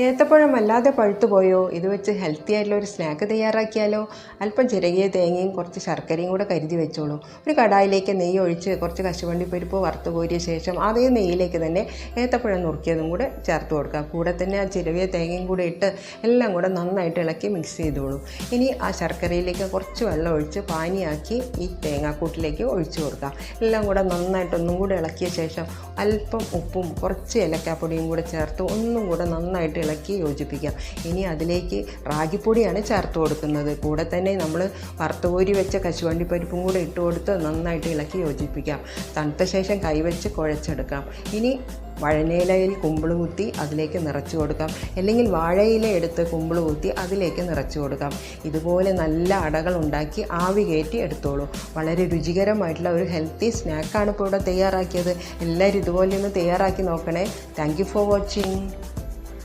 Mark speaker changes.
Speaker 1: ഏത്തപ്പഴം വല്ലാതെ പഴുത്തു പോയോ? ഇത് വെച്ച് ഹെൽത്തി ആയിട്ടുള്ള ഒരു സ്നാക്ക് തയ്യാറാക്കിയാലോ? അല്പം ചിരകിയ തേങ്ങയും കുറച്ച് ശർക്കരയും കൂടെ കരുതി വെച്ചോളൂ. ഒരു കടായിലേക്ക് നെയ്യ് ഒഴിച്ച് കുറച്ച് കശുവണ്ടിപ്പരിപ്പ് വറുത്ത് കോരിയ ശേഷം അതേ നെയ്യിലേക്ക് തന്നെ ഏത്തപ്പഴം നുറുക്കിയതും കൂടെ ചേർത്ത് കൊടുക്കുക. കൂടെ തന്നെ ആ ചിരവിയ തേങ്ങയും കൂടെ ഇട്ട് എല്ലാം കൂടെ നന്നായിട്ട് ഇളക്കി മിക്സ് ചെയ്തോളൂ. ഇനി ആ ശർക്കരയിലേക്ക് കുറച്ച് വെള്ളം ഒഴിച്ച് പാനിയാക്കി ഈ തേങ്ങാക്കൂട്ടിലേക്ക് ഒഴിച്ചു കൊടുക്കുക. എല്ലാം കൂടെ നന്നായിട്ടൊന്നും കൂടെ ഇളക്കിയ ശേഷം അല്പം ഉപ്പും കുറച്ച് ഏലക്കാപ്പൊടിയും കൂടെ ചേർത്ത് ഒന്നും കൂടെ നന്നായിട്ട് ഇളക്കി യോജിപ്പിക്കാം. ഇനി അതിലേക്ക് റാഗിപ്പൊടിയാണ് ചേർത്ത് കൊടുക്കുന്നത്. കൂടെ തന്നെ നമ്മൾ വറുത്തുകോരി വെച്ച കശുവണ്ടിപ്പരിപ്പും കൂടെ ഇട്ട് കൊടുത്ത് നന്നായിട്ട് ഇളക്കി യോജിപ്പിക്കാം. തണുത്ത ശേഷം കൈവച്ച് കുഴച്ചെടുക്കാം. ഇനി വഴനയിലയിൽ കുമ്പിൾ കുത്തി അതിലേക്ക് നിറച്ച് കൊടുക്കാം. അല്ലെങ്കിൽ വാഴയില എടുത്ത് കുമ്പിൾ കുത്തി അതിലേക്ക് നിറച്ച് കൊടുക്കാം. ഇതുപോലെ നല്ല അടകൾ ഉണ്ടാക്കി ആവി കയറ്റി എടുത്തോളൂ. വളരെ രുചികരമായിട്ടുള്ള ഒരു ഹെൽത്തി സ്നാക്കാണ് ഇപ്പോൾ ഇവിടെ തയ്യാറാക്കിയത്. എല്ലാവരും ഇതുപോലെ ഒന്ന് തയ്യാറാക്കി നോക്കണേ. Thank you for watching.